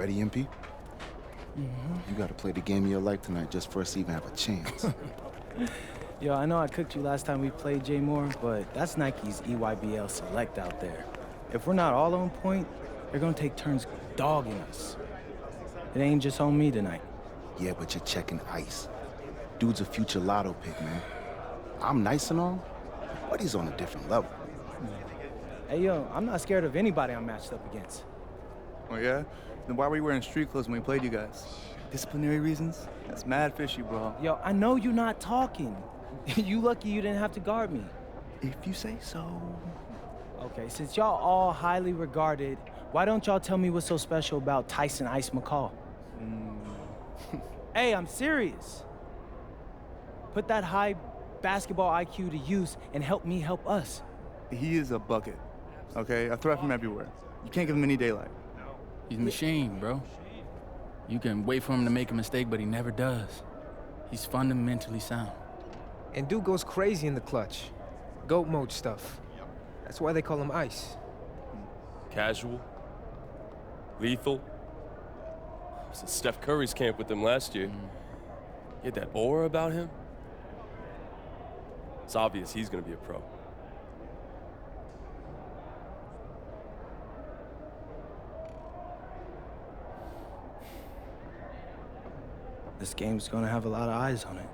ready, MP? You gotta play the game of your life tonight just for us to even have a chance. Yo, I know I cooked you last time we played J Moore, but that's Nike's EYBL Select out there. If we're not all on point, they're gonna take turns dogging us. It ain't just on me tonight. Yeah, but you're checking ice. Dude's a future lotto pick, man. I'm nice and all, but he's on a different level. Hey, yo, I'm not scared of anybody I'm matched up against. Oh, yeah? Then why were you wearing street clothes when we played you guys? Disciplinary reasons? That's mad fishy, bro. Yo, I know you're not talking. You lucky you didn't have to guard me. If you say so. Okay, since y'all all highly regarded, why don't y'all tell me what's so special about Tyson Ice McCall? Hey, I'm serious. Put that high basketball IQ to use and help me help us. He is a bucket, okay? A threat from everywhere. You can't give him any daylight. He's a machine, bro. You can wait for him to make a mistake, but he never does. He's fundamentally sound. And dude goes crazy in the clutch. GOAT mode stuff. That's why they call him Ice. Casual. Lethal. I was at Steph Curry's camp with him last year. He had that aura about him. It's obvious he's gonna be a pro. This game's gonna have a lot of eyes on it.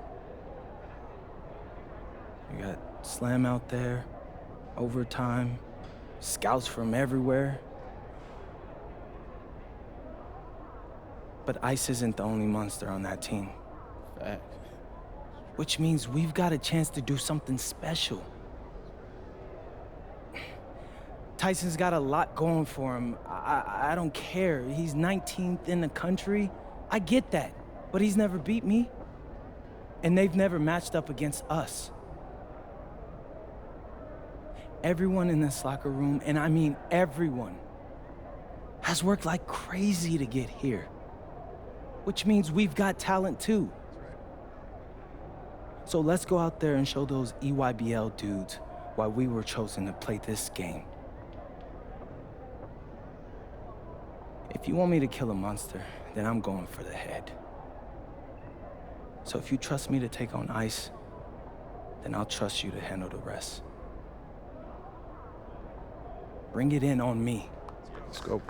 You got Slam out there, overtime, scouts from everywhere. But Ice isn't the only monster on that team. Fact. Which means we've got a chance to do something special. Tyson's got a lot going for him. I don't care. He's 19th in the country. I get that. But he's never beat me. And they've never matched up against us. Everyone in this locker room, and I mean everyone, has worked like crazy to get here. Which means we've got talent too. So let's go out there and show those EYBL dudes why we were chosen to play this game. If you want me to kill a monster, then I'm going for the head. So if you trust me to take on Ice, then I'll trust you to handle the rest. Bring it in on me. Let's go.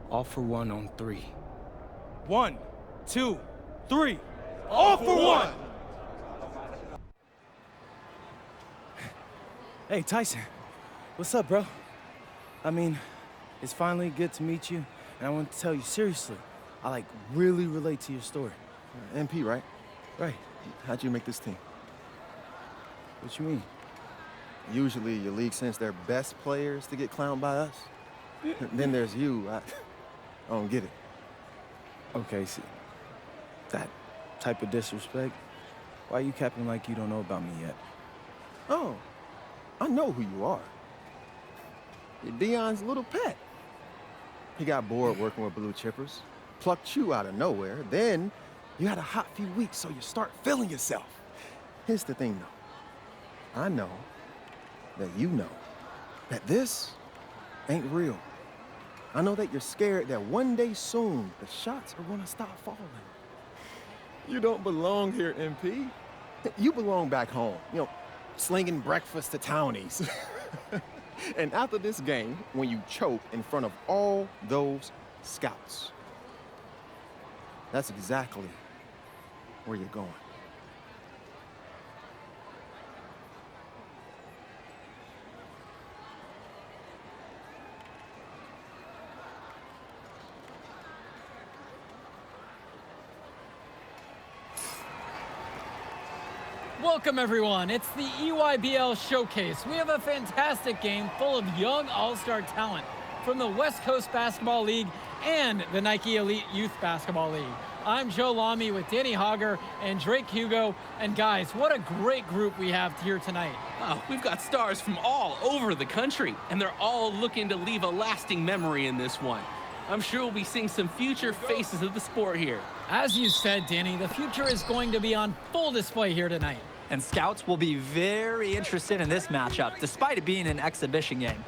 All for one on 3. 1, 2, 3. All for one! Hey, Tyson. What's up, bro? I mean, it's finally good to meet you, and I want to tell you seriously, I really relate to your story. MP, right? Right. How'd you make this team? What you mean? Usually your league sends their best players to get clowned by us. Then there's you. I don't get it. Okay, see, that type of disrespect, why you capping like you don't know about me yet? Oh, I know who you are. You're Dion's little pet. He got bored working with blue chippers, plucked you out of nowhere, then you had a hot few weeks, so you start feeling yourself. Here's the thing, though. I know that you know that this ain't real. I know that you're scared that one day soon, the shots are gonna stop falling. You don't belong here, MP. You belong back home, slinging breakfast to townies. And after this game, when you choke in front of all those scouts, that's exactly where you're going. Welcome, everyone. It's the EYBL Showcase. We have a fantastic game full of young all-star talent from the West Coast Basketball League and the Nike Elite Youth Basketball League. I'm Joe Lamy with Danny Hogger and Drake Hugo. And guys, what a great group we have here tonight. Oh, we've got stars from all over the country, and they're all looking to leave a lasting memory in this one. I'm sure we'll be seeing some future faces of the sport here. As you said, Danny, the future is going to be on full display here tonight. and scouts will be very interested in this matchup, despite it being an exhibition game.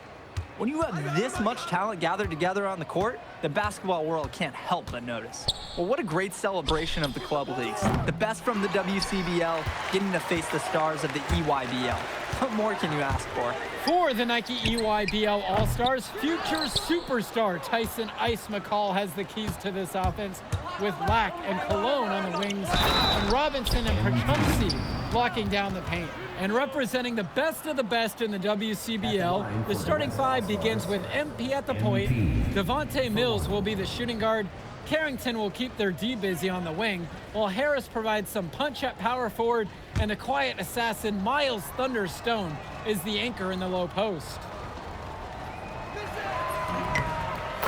When you have this much talent gathered together on the court, the basketball world can't help but notice. Well, what a great celebration of the club leagues. The best from the WCBL getting to face the stars of the EYBL. What more can you ask for? For the Nike EYBL All-Stars, future superstar Tyson Ice McCall has the keys to this offense, with Lack and Cologne on the wings, and Robinson and Prachumsi blocking down the paint. And representing the best of the best in the WCBL, the starting five begins with MP at the point. Devontae Mills will be the shooting guard. Carrington will keep their D busy on the wing, while Harris provides some punch at power forward, and a quiet assassin, Miles Thunderstone, is the anchor in the low post.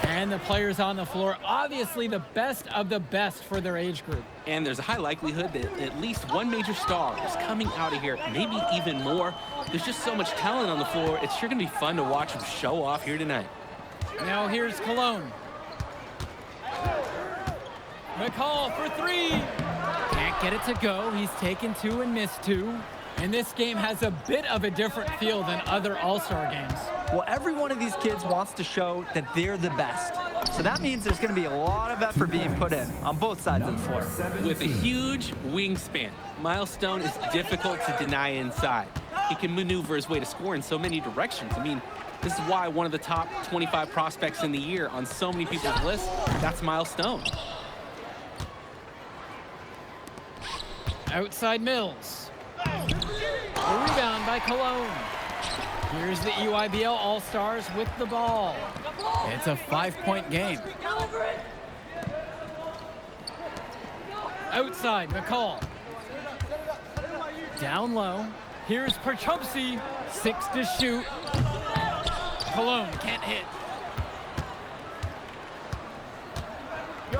And the players on the floor, obviously the best of the best for their age group. And there's a high likelihood that at least one major star is coming out of here, maybe even more. There's just so much talent on the floor. It's sure going to be fun to watch them show off here tonight. Now here's Cologne. McCall for three. Can't get it to go. He's taken two and missed two. And this game has a bit of a different feel than other All-Star games. Well, every one of these kids wants to show that they're the best. So that means there's going to be a lot of effort being put in on both sides of the floor. With a huge wingspan, Miles Stone is difficult to deny inside. He can maneuver his way to score in so many directions. I mean, this is why one of the top 25 prospects in the year on so many people's lists, that's Miles Stone. Outside Mills. A rebound by Cologne. Here's the EYBL All-Stars with the ball. It's a 5-point game. Outside, McCall. Down low. Here's Prachumsi. 6 to shoot. Cologne can't hit.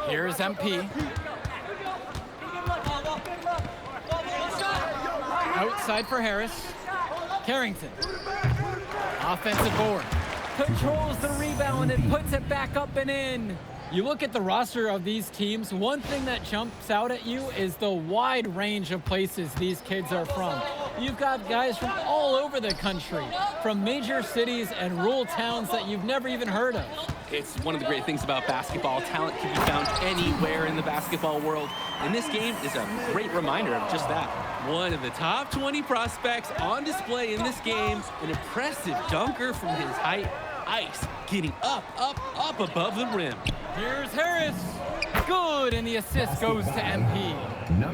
Here's MP. Outside for Harris. Carrington. Offensive board. Controls the rebound and puts it back up and in. You look at the roster of these teams, one thing that jumps out at you is the wide range of places these kids are from. You've got guys from all over the country, from major cities and rural towns that you've never even heard of. It's one of the great things about basketball. Talent can be found anywhere in the basketball world, and this game is a great reminder of just that. One of the top 20 prospects on display in this game, an impressive dunker from his height. Ice getting up above the rim. Here's Harris. Good, and the assist goes to MP.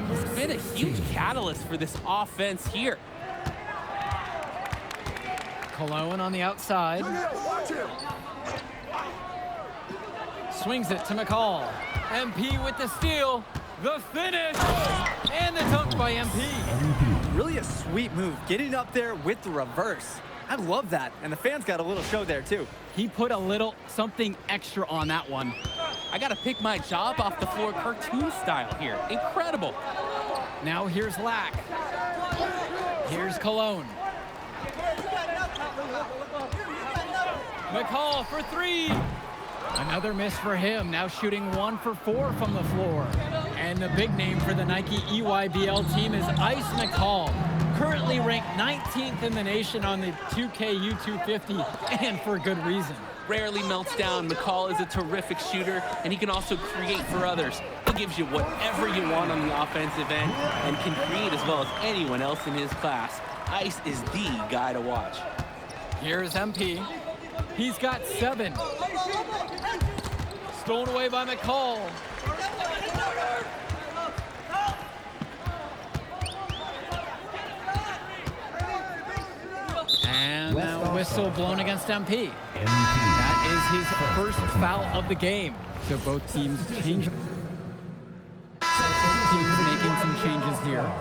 He's been a huge catalyst for this offense here. Cologne on the outside. Swings it to McCall. MP with the steal. The finish. And the dunk by MP. Really a sweet move, getting up there with the reverse. I love that, and the fans got a little show there too. He put a little something extra on that one. I gotta pick my job off the floor cartoon style here. Incredible. Now here's Lack. Here's Cologne. McCall for three. Another miss for him, now shooting 1 for 4 from the floor. And the big name for the Nike EYBL team is Ice McCall, currently ranked 19th in the nation on the 2K U250, and for good reason. Rarely melts down. McCall is a terrific shooter, and he can also create for others. He gives you whatever you want on the offensive end and can create as well as anyone else in his class. Ice is the guy to watch. Here's MP. He's got 7. Stolen away by McCall. And now a whistle blown against MP. That is his first foul of the game. So both teams change. Teams making some changes here.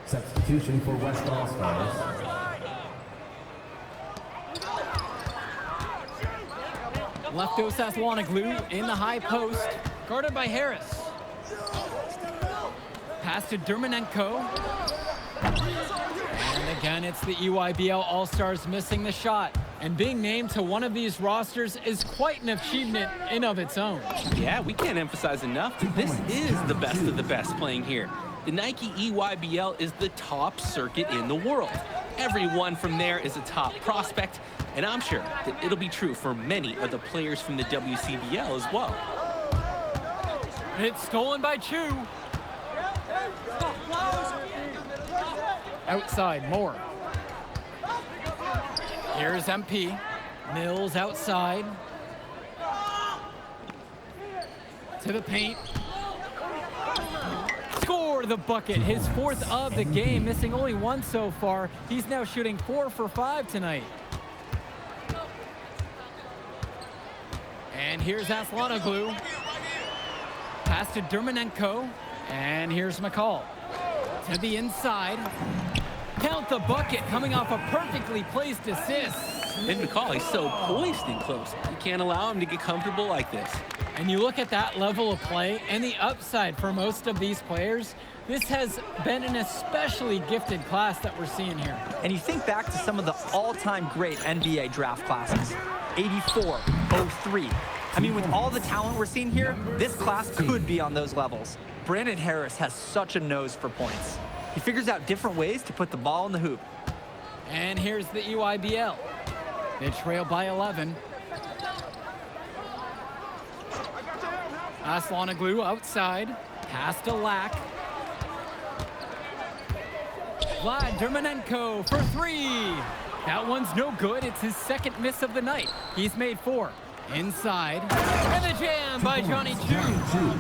Substitution for West All-Stars. Lefto Saswanoglu in the high post, guarded by Harris. Pass to Dermanenko. And again, it's the EYBL All-Stars missing the shot. And being named to one of these rosters is quite an achievement in of its own. Yeah, we can't emphasize enough that this is the best of the best playing here. The Nike EYBL is the top circuit in the world. Everyone from there is a top prospect, and I'm sure that it'll be true for many of the players from the WCBL as well. It's stolen by Chu. Outside, Moore. Here's MP. Mills outside. To the paint. Score the bucket, his 4th of the game, missing only 1 so far. He's now shooting 4 for 5 tonight. And here's Aslanoglu. Pass to Dermanenko. And here's McCall. To the inside. Count the bucket, coming off a perfectly placed assist. And McCall, he's so poised and close. You can't allow him to get comfortable like this. And you look at that level of play and the upside for most of these players, this has been an especially gifted class that we're seeing here. And you think back to some of the all-time great NBA draft classes, 84, 03. I mean, with all the talent we're seeing here, this class could be on those levels. Brandon Harris has such a nose for points. He figures out different ways to put the ball in the hoop. And here's the EYBL. They trail by 11. Aslanoglu outside. Pass to Lack. Vlad Dermanenko for 3. That one's no good. It's his 2nd miss of the night. He's made 4. Inside. And the jam by Johnny Chu.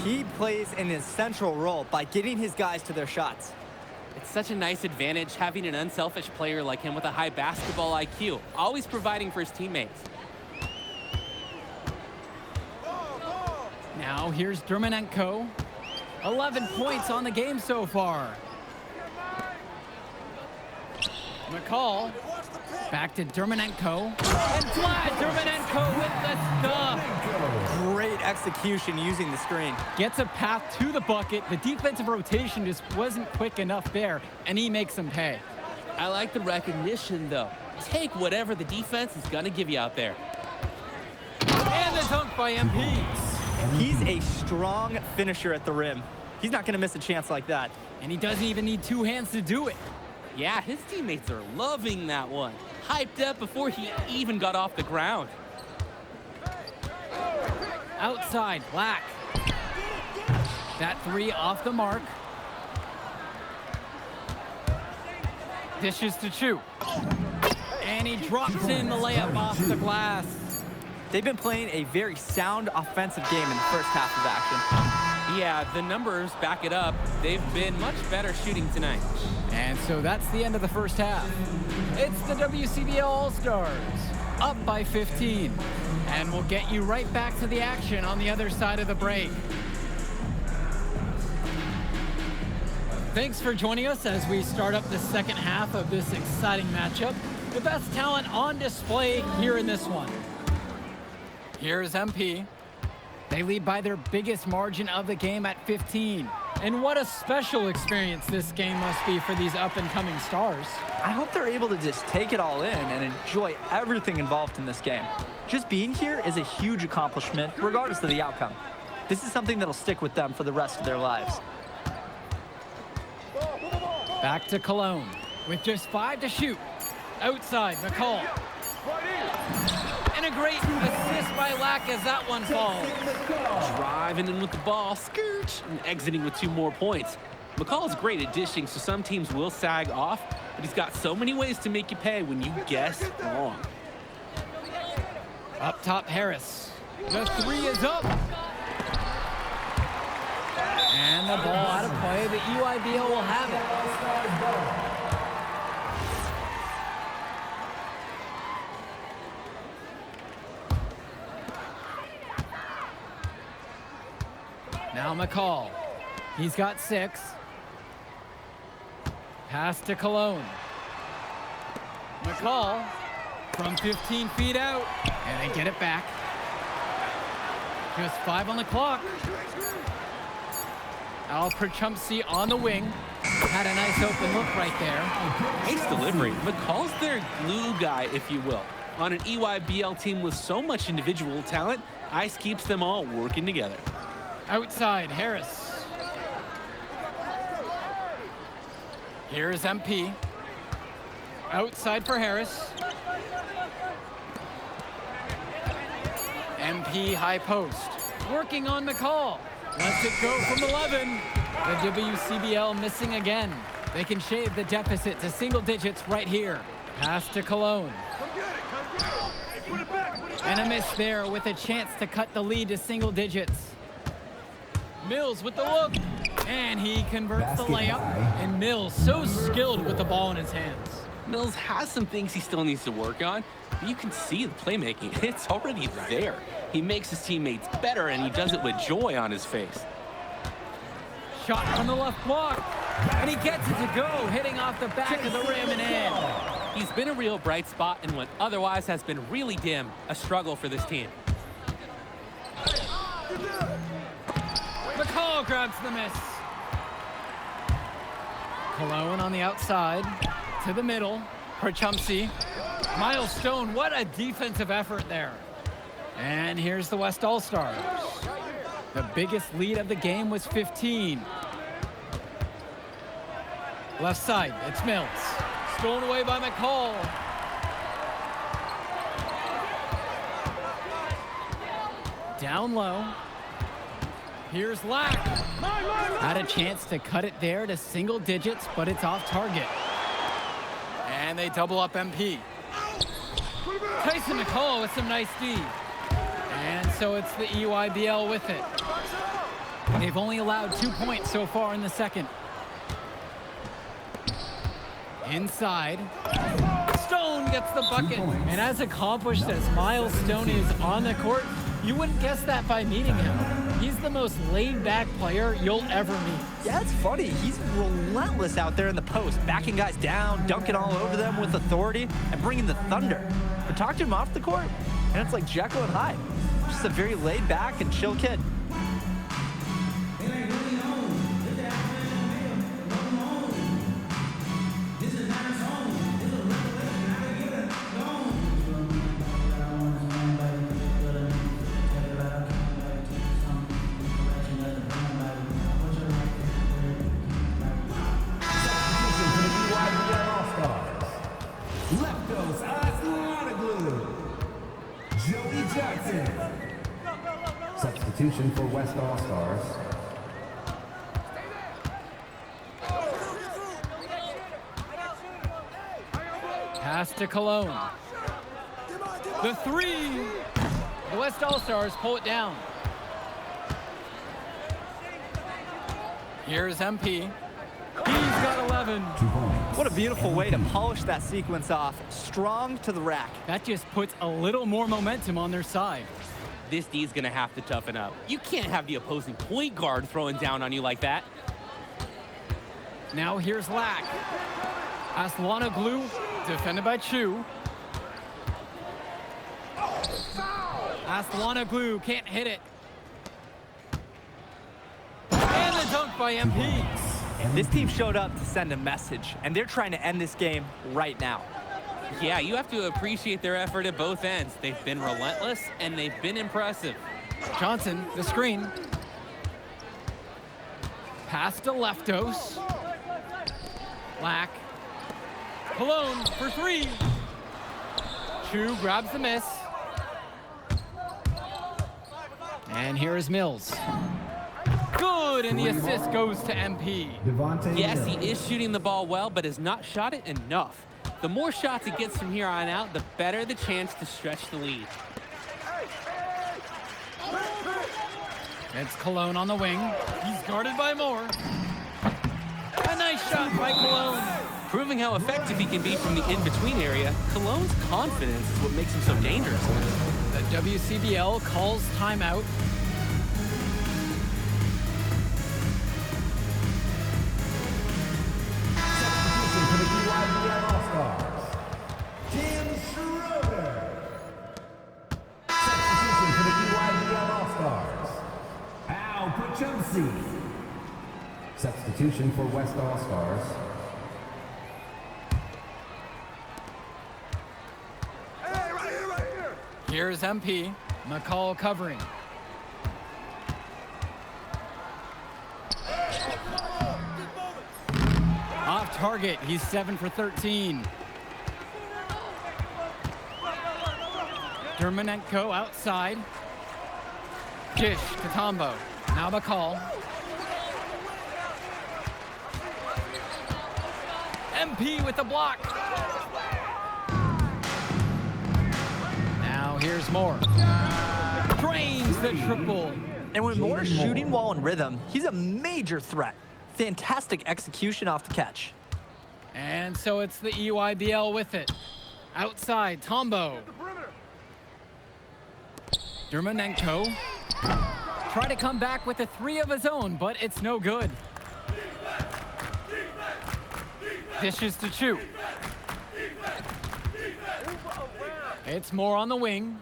He plays an essential role by getting his guys to their shots. It's such a nice advantage having an unselfish player like him with a high basketball IQ, always providing for his teammates. Now here's Dermanenko. 11 points on the game so far. McCall. Back to Dermanenko. And Vlad Dermanenko with the stuff. Great execution using the screen. Gets a path to the bucket. The defensive rotation just wasn't quick enough there, and he makes them pay. I like the recognition, though. Take whatever the defense is going to give you out there. And the dunk by MP. He's a strong finisher at the rim. He's not going to miss a chance like that. And he doesn't even need 2 hands to do it. Yeah, his teammates are loving that one. Hyped up before he even got off the ground. Outside, Black. That 3 off the mark. Dishes to Chu. And he drops in the layup off the glass. They've been playing a very sound offensive game in the first half of action. Yeah, the numbers back it up. They've been much better shooting tonight. And so that's the end of the first half. It's the WCBL All-Stars, up by 15. And we'll get you right back to the action on the other side of the break. Thanks for joining us as we start up the second half of this exciting matchup. The best talent on display here in this one. Here's MP. They lead by their biggest margin of the game at 15. And what a special experience this game must be for these up-and-coming stars. I hope they're able to just take it all in and enjoy everything involved in this game. Just being here is a huge accomplishment, regardless of the outcome. This is something that'll stick with them for the rest of their lives. Back to Cologne with just 5 to shoot. Outside, McCall. And a great assist by Lack as that one falls. Driving in with the ball, skirt, and exiting with 2 more points. McCall is great at dishing, so some teams will sag off, but he's got so many ways to make you pay when you guess wrong. Up top, Harris. The 3 is up. And the ball out of play. The EYBL will have it. Now McCall. He's got 6. Pass to Cologne. McCall from 15 feet out. And they get it back. Just 5 on the clock. Al Perchumsey on the wing. Had a nice open look right there. Nice delivery. McCall's their glue guy, if you will. On an EYBL team with so much individual talent, Ice keeps them all working together. Outside, Harris. Here's MP. Outside for Harris. MP high post. Working on McCall. Lets it go from 11. The WCBL missing again. They can shave the deficit to single digits right here. Pass to Cologne. And a miss there with a chance to cut the lead to single digits. Mills with the look. And he converts the layup. And Mills so skilled with the ball in his hands. Mills has some things he still needs to work on, but you can see the playmaking. It's already there. He makes his teammates better, and he does it with joy on his face. Shot from the left block. And he gets it to go, hitting off the back of the rim and in. He's been a real bright spot in what otherwise has been really dim, a struggle for this team. McCall grabs the miss. Cologne on the outside, to the middle, for Chumsey. Miles Stone, what a defensive effort there. And here's the West All-Stars. The biggest lead of the game was 15. Left side, it's Mills. Stolen away by McCall. Down low. Here's Lack. Had a chance to cut it there to single digits, but it's off target. And they double up MP. Tyson McCall with some nice D. And so it's the EYBL with it. They've only allowed 2 points so far in the second. Inside. Stone gets the bucket. And as accomplished as Miles Stone is on the court, you wouldn't guess that by meeting him. He's the most laid-back player you'll ever meet. Yeah, it's funny. He's relentless out there in the post, backing guys down, dunking all over them with authority, and bringing the thunder. But talk to him off the court, and it's like Jekyll and Hyde. Just a very laid-back and chill kid. Substitution for West All-Stars. Pass to Cologne. The three. The West All-Stars pull it down. Here's MP. He's got 11. What a beautiful way to polish that sequence off. Strong to the rack. That just puts a little more momentum on their side. This D's gonna have to toughen up. You can't have the opposing point guard throwing down on you like that. Now here's Lack. Aslanoglu, defended by Chu. Aslanoglu can't hit it. And the dunk by MP. This team showed up to send a message, and they're trying to end this game right now. Yeah, you have to appreciate their effort at both ends. They've been relentless, and they've been impressive. Johnson, the screen. Pass to Leftos. Lack. Cologne for three. Chu grabs the miss. And here is Mills. Good, and the assist goes to MP. Yes, he is shooting the ball well, but has not shot it enough. The more shots he gets from here on out, the better the chance to stretch the lead. It's Cologne on the wing. He's guarded by Moore. A nice shot by Cologne. Proving how effective he can be from the in-between area, Cologne's confidence is what makes him so dangerous. The WCBL calls timeout. Substitution for West All-Stars. Hey, right here. Here's MP. McCall covering. Off target. He's 7 for 13. Dermonenko outside. Dish to Tombo. Now McCall. MP with the block. Now here's Moore. Drains the triple. And when Moore's shooting while in rhythm, he's a major threat. Fantastic execution off the catch. And so it's the EYBL with it. Outside, Tombo. Dermonenko. Try to come back with a 3 of his own, but it's no good. Dishes to Chu. It's Moore on the wing.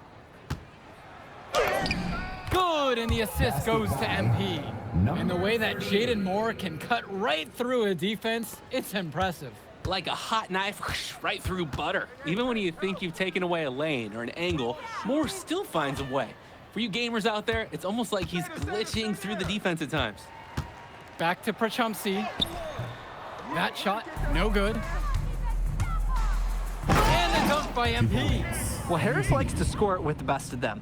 Good, and the assist goes to MP. And the way that Jaden Moore can cut right through a defense, it's impressive. Like a hot knife right through butter. Even when you think you've taken away a lane or an angle, Moore still finds a way. For you gamers out there, it's almost like he's glitching through the defense at times. Back to Prachumsky. That shot, no good. And a dunk by MP. Well, Harris likes to score it with the best of them.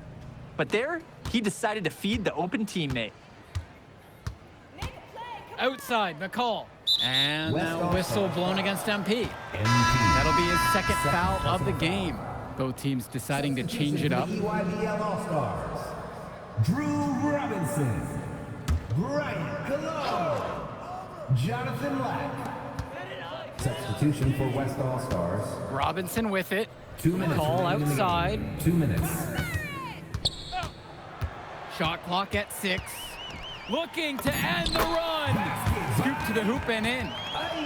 But there, he decided to feed the open teammate. Outside, McCall. And a whistle blown against MP. That'll be his second foul of the game. Both teams deciding to change it up. EYBL All-Stars. Drew Robinson. Brian Cologne. Jonathan Lack. Substitution for West All-Stars. Robinson with it. 2 minutes. Call remaining in the outside. game. 2 minutes. Shot clock at 6. Looking to end the run. Scoop to the hoop and in.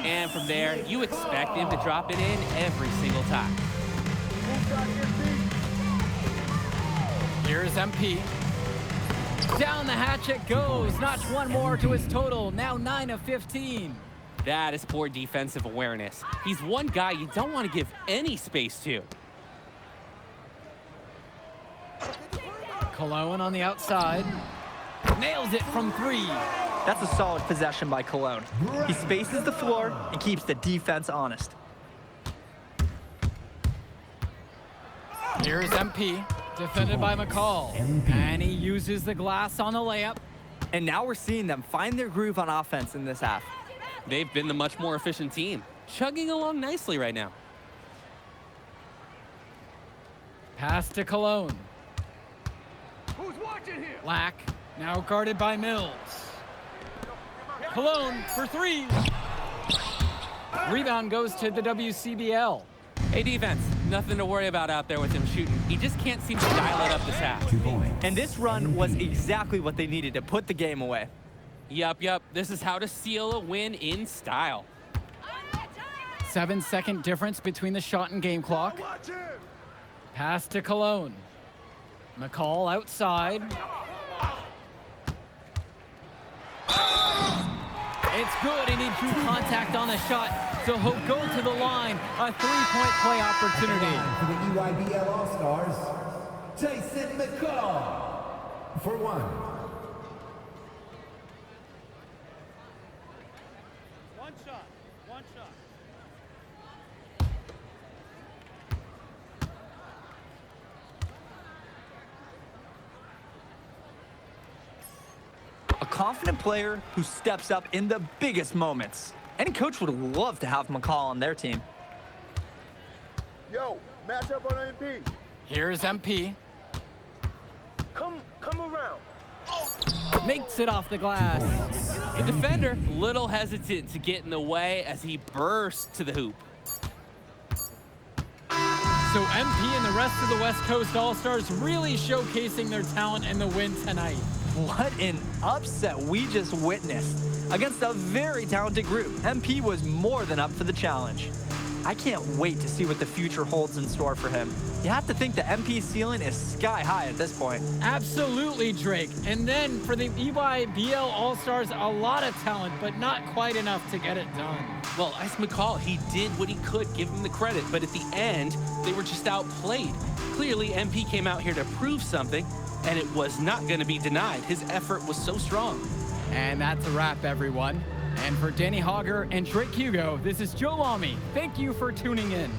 And from there, you expect him to drop it in every single time. Here's MP. Down the hatch it goes. Notch one more to his total. Now 9 of 15. That is poor defensive awareness. He's one guy you don't want to give any space to. Cologne on the outside. Nails it from 3. That's a solid possession by Cologne. He spaces the floor and keeps the defense honest. Here's MP, defended by McCall. And he uses the glass on the layup. And now we're seeing them find their groove on offense in this half. They've been the much more efficient team, chugging along nicely right now. Pass to Cologne. Who's watching here? Lack, now guarded by Mills. Cologne for 3. Rebound goes to the WCBL. Hey, defense, nothing to worry about out there with him shooting. He just can't seem to dial it up this half. 2 points. And this run was exactly what they needed to put the game away. Yup. This is how to seal a win in style. 7-second difference between the shot and game clock. Pass to Cologne. McCall outside. It's good, and he drew contact on the shot, so he'll go to the line. A 3-point play opportunity. For the EYBL All-Stars, Tyson McCall. For 1. One shot. A confident player who steps up in the biggest moments. Any coach would love to have McCall on their team. Yo, match up on MP. Here's MP. Come around. Makes it off the glass. The defender, little hesitant to get in the way as he bursts to the hoop. So MP and the rest of the West Coast All-Stars really showcasing their talent in the win tonight. What an upset we just witnessed. Against a very talented group, MP was more than up for the challenge. I can't wait to see what the future holds in store for him. You have to think the MP ceiling is sky high at this point. Absolutely, Drake. And then for the EYBL All-Stars, a lot of talent, but not quite enough to get it done. Well, as McCall, he did what he could, give him the credit, but at the end, they were just outplayed. Clearly, MP came out here to prove something, and it was not going to be denied. His effort was so strong. And that's a wrap, everyone. And for Danny Hogger and Drake Hugo, this is Joe Lamy. Thank you for tuning in.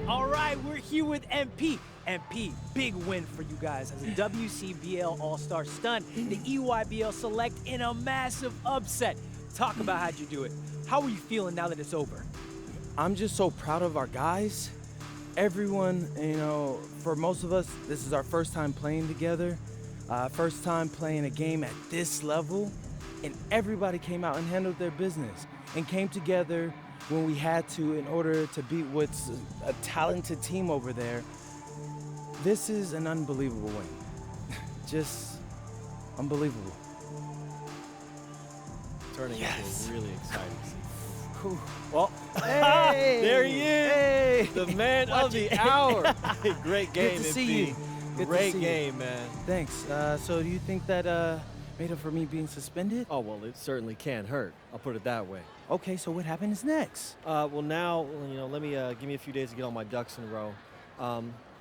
All right, we're here with MP. MP, big win for you guys as a WCBL All-Star stunt, the EYBL Select in a massive upset. Talk about how'd you do it. How are you feeling now that it's over? I'm just so proud of our guys. Everyone, you know, for most of us, this is our first time playing together, first time playing a game at this level, and everybody came out and handled their business and came together when we had to in order to beat what's a talented team over there. This is an unbelievable win. Just unbelievable. Turning into a really exciting season. Whew. Well, Hey! there he is, Hey! the man of the hour. Hey, great game, Good to see MP. you. Good to Great see you. game, man. Thanks. So do you think that made up for me being suspended? Oh, well, it certainly can't hurt. I'll put it that way. Okay, so what happens next? Well, now, you know, let me give me a few days to get all my ducks in a row.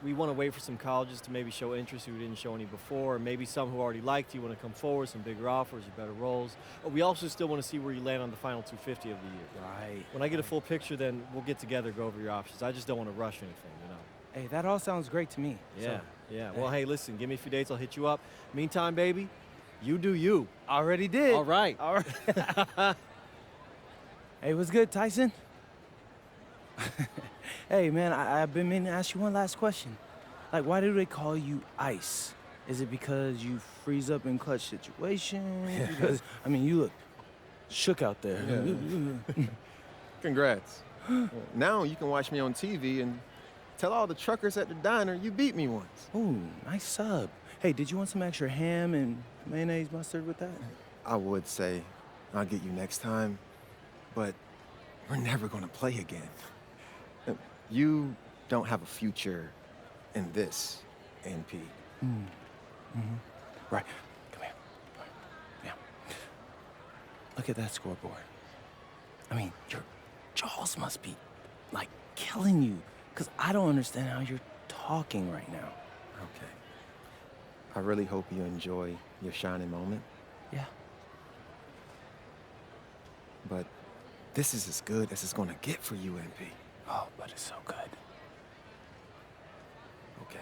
We want to wait for some colleges to maybe show interest who didn't show any before, or maybe some who already liked you want to come forward, some bigger offers or better roles. We also still want to see where you land on the final 250 of the year. Right. When I get a full picture, then we'll get together, go over your options. I just don't want to rush anything, you know. Hey, that all sounds great to me. Yeah, So, yeah. Well, hey, listen, give me a few dates, I'll hit you up. Meantime, baby, you do you. already did. All right. All right. Hey, what's good, Tyson? Hey, man, I've been meaning to ask you one last question. Like, why do they call you Ice? Is it because you freeze up in clutch situations? Because, I mean, you look shook out there. Congrats. Now you can watch me on TV and tell all the truckers at the diner you beat me once. Ooh, nice sub. Hey, did you want some extra ham and mayonnaise mustard with that? I would say I'll get you next time, but we're never gonna play again. You don't have a future in this, NP. Right. Come here. Yeah. Look at that scoreboard. I mean, your jaws must be, like, killing you, because I don't understand how you're talking right now. Okay. I really hope you enjoy your shining moment, Yeah. but this is as good as it's gonna get for you, NP. Oh, but it's so good. Okay.